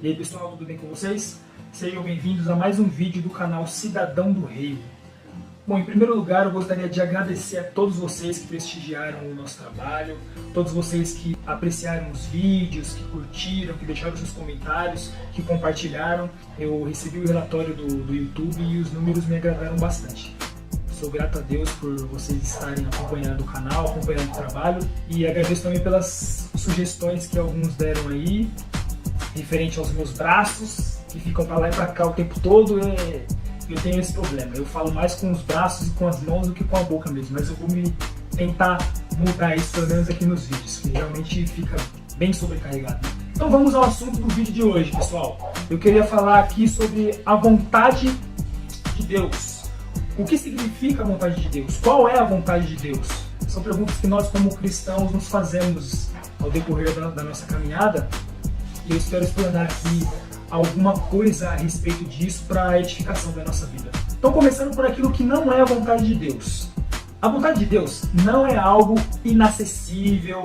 E aí pessoal, tudo bem com vocês? Sejam bem-vindos a mais um vídeo do canal Cidadão do Reino. Bom, em primeiro lugar eu gostaria de agradecer a todos vocês que prestigiaram o nosso trabalho, todos vocês que apreciaram os vídeos, que curtiram, que deixaram seus comentários, que compartilharam. Eu recebi o relatório do YouTube e os números me agradaram bastante. Sou grato a Deus por vocês estarem acompanhando o canal, acompanhando o trabalho, e agradeço também pelas sugestões que alguns deram aí, referente aos meus braços, que ficam para lá e para cá o tempo todo. Eu tenho esse problema, eu falo mais com os braços e com as mãos do que com a boca mesmo, mas eu vou tentar mudar isso pelo menos aqui nos vídeos, que realmente fica bem sobrecarregado. Então vamos ao assunto do vídeo de hoje, pessoal. Eu queria falar aqui sobre a vontade de Deus. O que significa a vontade de Deus? Qual é a vontade de Deus? São perguntas que nós como cristãos nos fazemos ao decorrer da nossa caminhada, e eu espero explanar aqui alguma coisa a respeito disso para a edificação da nossa vida. Então, começando por aquilo que não é a vontade de Deus. A vontade de Deus não é algo inacessível,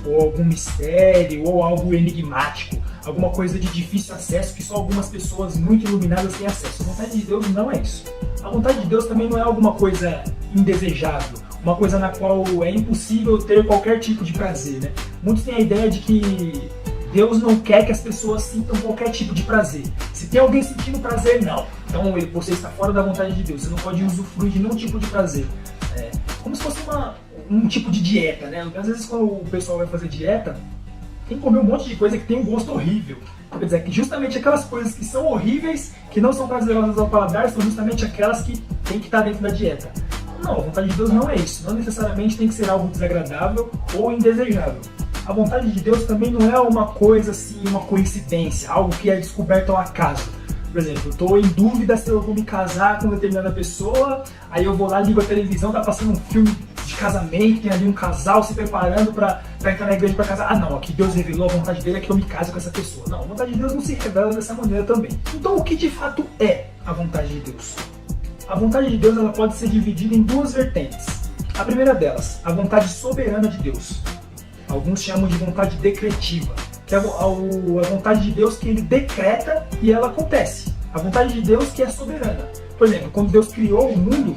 ou algum mistério, ou algo enigmático, alguma coisa de difícil acesso que só algumas pessoas muito iluminadas têm acesso. A vontade de Deus não é isso. A vontade de Deus também não é alguma coisa indesejável, uma coisa na qual é impossível ter qualquer tipo de prazer, né? Muitos têm a ideia de que Deus não quer que as pessoas sintam qualquer tipo de prazer. Se tem alguém sentindo prazer, não. Então você está fora da vontade de Deus, você não pode usufruir de nenhum tipo de prazer. É como se fosse um tipo de dieta, né? Às vezes quando o pessoal vai fazer dieta, tem que comer um monte de coisa que tem um gosto horrível. Quer dizer, que justamente aquelas coisas que são horríveis, que não são prazerosas ao paladar, são justamente aquelas que tem que estar dentro da dieta. Não, a vontade de Deus não é isso. Não necessariamente tem que ser algo desagradável ou indesejável. A vontade de Deus também não é uma coisa assim, uma coincidência, algo que é descoberto ao acaso. Por exemplo, eu estou em dúvida se eu vou me casar com determinada pessoa, aí eu vou lá, ligo a televisão, tá passando um filme de casamento, tem ali um casal se preparando para entrar na igreja para casar. Ah não, aqui Deus revelou a vontade dele é que eu me case com essa pessoa. Não, a vontade de Deus não se revela dessa maneira também. Então o que de fato é a vontade de Deus? A vontade de Deus ela pode ser dividida em duas vertentes. A primeira delas, a vontade soberana de Deus. Alguns chamam de vontade decretiva, que é a vontade de Deus que ele decreta e ela acontece. A vontade de Deus que é soberana. Por exemplo, quando Deus criou o mundo,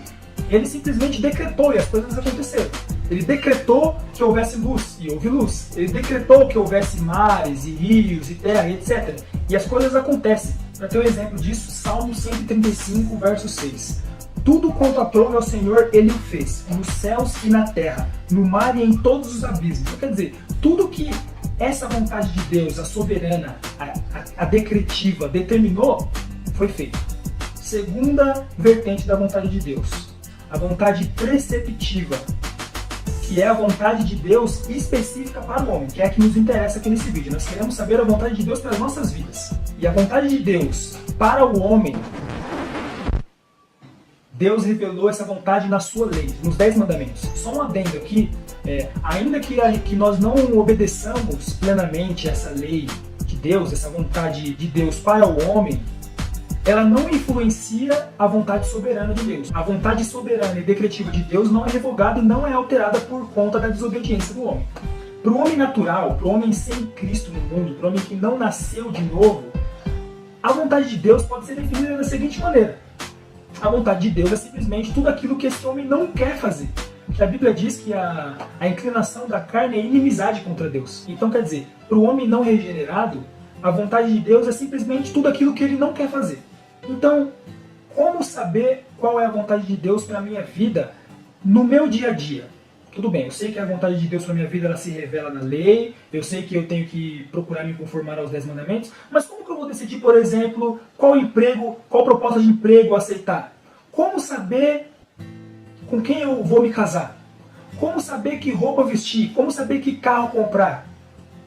ele simplesmente decretou e as coisas aconteceram. Ele decretou que houvesse luz e houve luz. Ele decretou que houvesse mares e rios e terra, etc. E as coisas acontecem. Para ter um exemplo disso, Salmo 135, verso 6. Tudo quanto aprove ao Senhor, Ele o fez, nos céus e na terra, no mar e em todos os abismos. Então, quer dizer, tudo que essa vontade de Deus, a soberana, a decretiva, determinou, foi feito. Segunda vertente da vontade de Deus, a vontade preceptiva, que é a vontade de Deus específica para o homem, que é a que nos interessa aqui nesse vídeo. Nós queremos saber a vontade de Deus para as nossas vidas. E a vontade de Deus para o homem, Deus revelou essa vontade na sua lei, nos 10 mandamentos. Só um adendo aqui, ainda que nós não obedeçamos plenamente essa lei de Deus, essa vontade de Deus para o homem, ela não influencia a vontade soberana de Deus. A vontade soberana e decretiva de Deus não é revogada e não é alterada por conta da desobediência do homem. Para o homem natural, para o homem sem Cristo no mundo, para o homem que não nasceu de novo, a vontade de Deus pode ser definida da seguinte maneira. A vontade de Deus é simplesmente tudo aquilo que esse homem não quer fazer. Porque a Bíblia diz que a inclinação da carne é inimizade contra Deus. Então quer dizer, para o homem não regenerado, a vontade de Deus é simplesmente tudo aquilo que ele não quer fazer. Então, como saber qual é a vontade de Deus para a minha vida no meu dia a dia? Tudo bem, eu sei que a vontade de Deus para a minha vida ela se revela na lei, eu sei que eu tenho que procurar me conformar aos 10 mandamentos, mas como que eu vou decidir, por exemplo, qual emprego, qual proposta de emprego aceitar? Como saber com quem eu vou me casar? Como saber que roupa vestir? Como saber que carro comprar?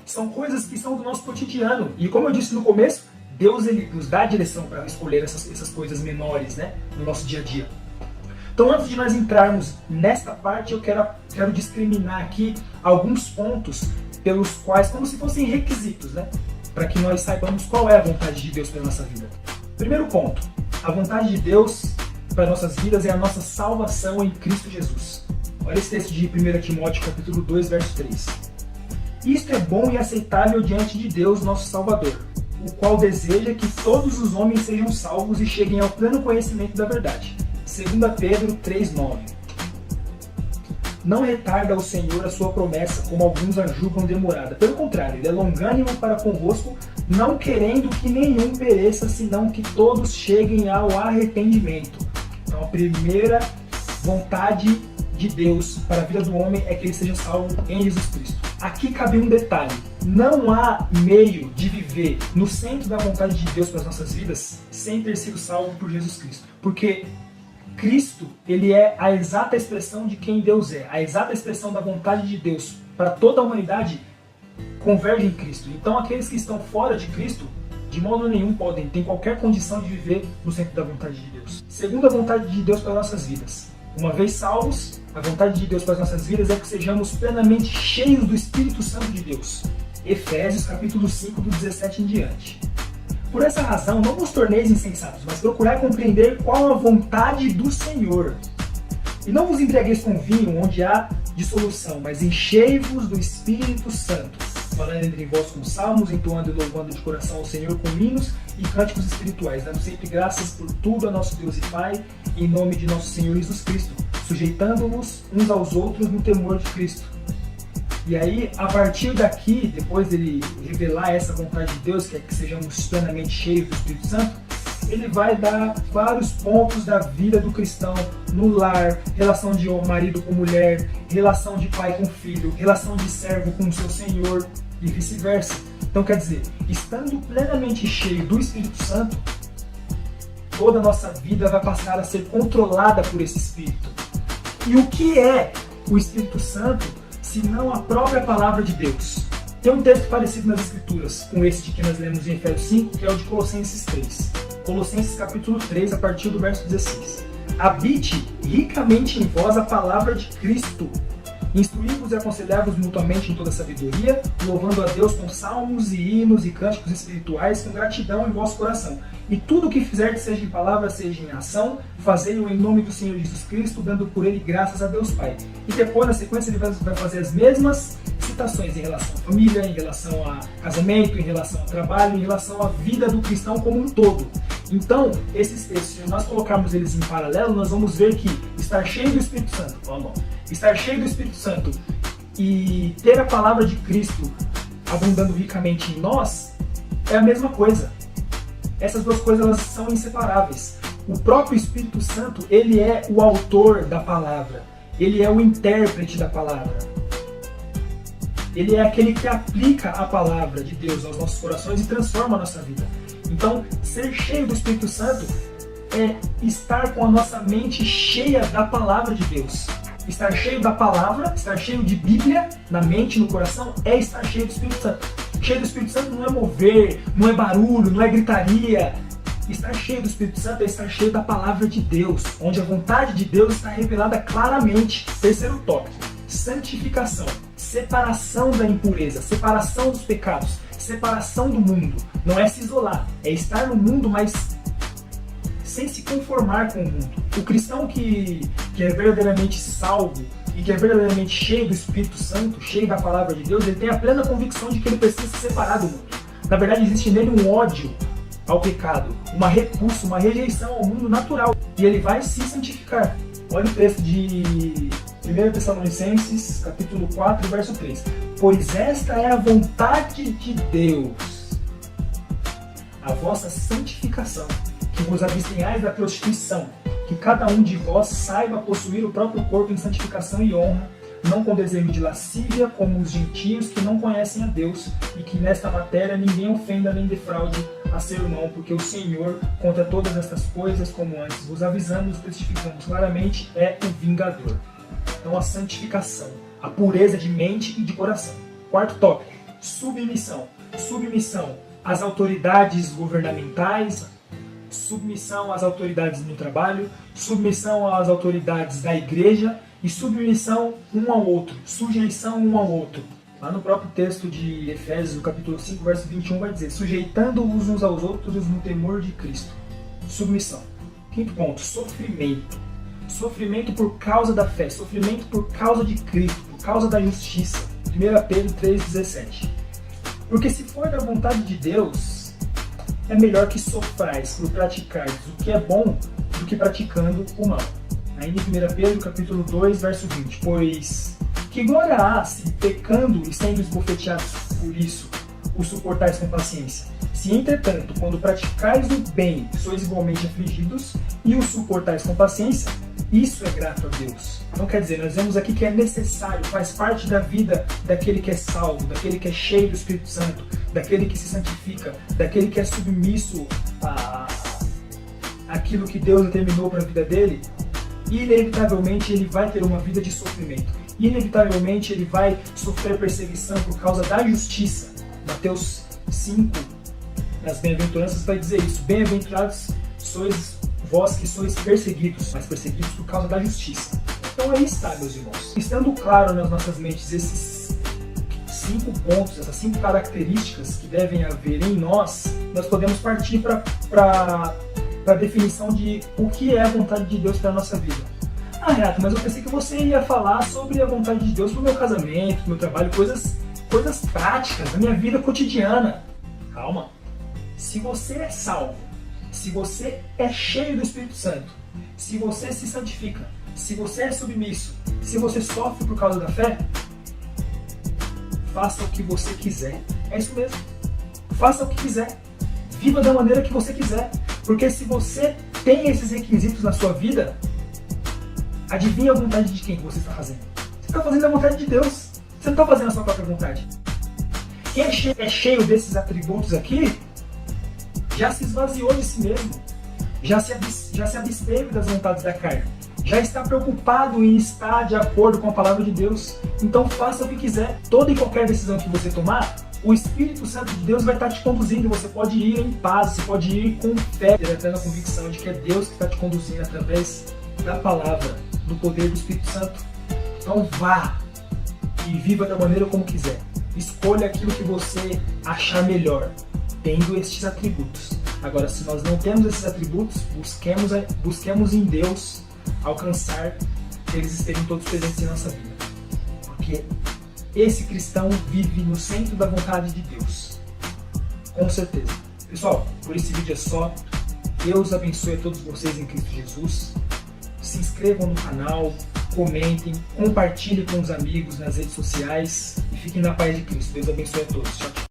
São coisas que são do nosso cotidiano. E como eu disse no começo, Deus ele nos dá a direção para escolher essas coisas menores, né, no nosso dia a dia. Então antes de nós entrarmos nesta parte, eu quero discriminar aqui alguns pontos pelos quais, como se fossem requisitos, né, para que nós saibamos qual é a vontade de Deus para a nossa vida. Primeiro ponto, a vontade de Deus para nossas vidas é a nossa salvação em Cristo Jesus. Olha esse texto de 1 Timóteo capítulo 2, verso 3. Isto é bom e aceitável diante de Deus, nosso Salvador, o qual deseja que todos os homens sejam salvos e cheguem ao pleno conhecimento da verdade. 2 Pedro 3,9. Não retarda o Senhor a sua promessa, como alguns a julgam demorada. Pelo contrário, ele é longânimo para convosco, não querendo que nenhum pereça, senão que todos cheguem ao arrependimento. Então a primeira vontade de Deus para a vida do homem é que ele seja salvo em Jesus Cristo. Aqui cabe um detalhe: não há meio de viver no centro da vontade de Deus para as nossas vidas sem ter sido salvo por Jesus Cristo. Porque Cristo, ele é a exata expressão de quem Deus é, a exata expressão da vontade de Deus para toda a humanidade converge em Cristo. Então aqueles que estão fora de Cristo, de modo nenhum podem ter qualquer condição de viver no centro da vontade de Deus. Segundo a vontade de Deus para as nossas vidas, uma vez salvos, a vontade de Deus para as nossas vidas é que sejamos plenamente cheios do Espírito Santo de Deus. Efésios capítulo 5, do 17 em diante. Por essa razão, não vos torneis insensatos, mas procurai compreender qual a vontade do Senhor. E não vos embriagueis com vinho, onde há dissolução, mas enchei-vos do Espírito Santo, falando entre vós com salmos, entoando e louvando de coração ao Senhor com hinos e cânticos espirituais, dando sempre graças por tudo a nosso Deus e Pai, em nome de nosso Senhor Jesus Cristo, sujeitando-vos uns aos outros no temor de Cristo. E aí, a partir daqui, depois dele revelar essa vontade de Deus, que é que sejamos plenamente cheios do Espírito Santo, ele vai dar vários pontos da vida do cristão no lar, relação de marido com mulher, relação de pai com filho, relação de servo com o seu senhor e vice-versa. Então quer dizer, estando plenamente cheio do Espírito Santo, toda a nossa vida vai passar a ser controlada por esse Espírito. E o que é o Espírito Santo, se não a própria palavra de Deus? Tem um texto parecido nas Escrituras com esse que nós lemos em Efésios 5, que é o de Colossenses 3. Colossenses capítulo 3, a partir do verso 16. Habite ricamente em vós a palavra de Cristo. Instruí-vos e aconselhai-vos mutuamente em toda sabedoria, louvando a Deus com salmos e hinos e cânticos espirituais, com gratidão em vosso coração. E tudo o que fizerdes, seja em palavra, seja em ação, fazei-o em nome do Senhor Jesus Cristo, dando por ele graças a Deus Pai. E depois, na sequência, ele vai fazer as mesmas citações em relação à família, em relação a casamento, em relação ao trabalho, em relação à vida do cristão como um todo. Então, esses textos, se nós colocarmos eles em paralelo, nós vamos ver que estar cheio do Espírito Santo, estar cheio do Espírito Santo e ter a palavra de Cristo abundando ricamente em nós é a mesma coisa. Essas duas coisas elas são inseparáveis. O próprio Espírito Santo, ele é o autor da palavra, ele é o intérprete da palavra. Ele é aquele que aplica a palavra de Deus aos nossos corações e transforma a nossa vida. Então, ser cheio do Espírito Santo é estar com a nossa mente cheia da palavra de Deus. Estar cheio da palavra, estar cheio de Bíblia na mente, no coração, é estar cheio do Espírito Santo. Cheio do Espírito Santo não é mover, não é barulho, não é gritaria. Estar cheio do Espírito Santo é estar cheio da palavra de Deus, onde a vontade de Deus está revelada claramente. Terceiro tópico, santificação, separação da impureza, separação dos pecados, separação do mundo. Não é se isolar, é estar no mundo, mas sem se conformar com o mundo. O cristão que é verdadeiramente salvo e que é verdadeiramente cheio do Espírito Santo, cheio da palavra de Deus, ele tem a plena convicção de que ele precisa se separar do mundo. Na verdade, existe nele um ódio ao pecado, uma repulsa, uma rejeição ao mundo natural. E ele vai se santificar. Olha o texto de 1 Tessalonicenses, capítulo 4, verso 3. Pois esta é a vontade de Deus, a vossa santificação, que vos abstenhais da prostituição, que cada um de vós saiba possuir o próprio corpo em santificação e honra, não com desejo de lascívia, como os gentios que não conhecem a Deus, e que nesta matéria ninguém ofenda nem defraude a seu irmão, porque o Senhor, contra todas estas coisas, como antes vos avisamos, testificamos claramente, é o vingador. Então a santificação, a pureza de mente e de coração. Quarto tópico, submissão. Submissão às autoridades governamentais, submissão às autoridades no trabalho, submissão às autoridades da igreja e submissão um ao outro, sujeição um ao outro. Lá no próprio texto de Efésios, capítulo 5, verso 21, vai dizer: sujeitando-vos uns aos outros no temor de Cristo. Submissão. Quinto ponto, sofrimento. Sofrimento por causa da fé, sofrimento por causa de Cristo, por causa da justiça. 1 Pedro 3,17. Porque se for da vontade de Deus, é melhor que sofrais por praticardes o que é bom do que praticando o mal. Ainda em 1 Pedro capítulo 2, verso 20. Pois que glória há se pecando e sendo esbofeteados por isso, o suportais com paciência? Se, entretanto, quando praticais o bem, sois igualmente afligidos e o suportais com paciência, isso é grato a Deus. Então, quer dizer, nós vemos aqui que é necessário, faz parte da vida daquele que é salvo, daquele que é cheio do Espírito Santo, daquele que se santifica, daquele que é submisso àquilo que Deus determinou para a vida dele. Inevitavelmente ele vai ter uma vida de sofrimento. Inevitavelmente ele vai sofrer perseguição por causa da justiça. Mateus 5, nas bem-aventuranças, vai dizer isso. Bem-aventurados sois vós que sois perseguidos, mas perseguidos por causa da justiça. Então aí está, meus irmãos. Estando claro nas nossas mentes esses 5 pontos, essas 5 características que devem haver em nós, nós podemos partir para a definição de o que é a vontade de Deus para a nossa vida. Ah, Renato, mas eu pensei que você ia falar sobre a vontade de Deus para o meu casamento, para o meu trabalho, coisas práticas, da minha vida cotidiana. Calma. Se você é salvo, se você é cheio do Espírito Santo, se você se santifica, se você é submisso, se você sofre por causa da fé, faça o que você quiser. É isso mesmo. Faça o que quiser. Viva da maneira que você quiser. Porque se você tem esses requisitos na sua vida, adivinha a vontade de quem que você está fazendo? Você está fazendo a vontade de Deus. Você não está fazendo a sua própria vontade. Quem é cheio desses atributos aqui, já se esvaziou de si mesmo. Já se absteve das vontades da carne. Já está preocupado em estar de acordo com a palavra de Deus. Então faça o que quiser. Toda e qualquer decisão que você tomar, o Espírito Santo de Deus vai estar te conduzindo. Você pode ir em paz, você pode ir com fé, tendo a convicção de que é Deus que está te conduzindo através da palavra, do poder do Espírito Santo. Então vá e viva da maneira como quiser. Escolha aquilo que você achar melhor, tendo estes atributos. Agora, se nós não temos esses atributos, busquemos em Deus alcançar que eles estejam todos presentes em nossa vida. Porque esse cristão vive no centro da vontade de Deus. Com certeza. Pessoal, por esse vídeo é só. Deus abençoe a todos vocês em Cristo Jesus. Se inscrevam no canal, comentem, compartilhem com os amigos nas redes sociais e fiquem na paz de Cristo. Deus abençoe a todos. Tchau, tchau.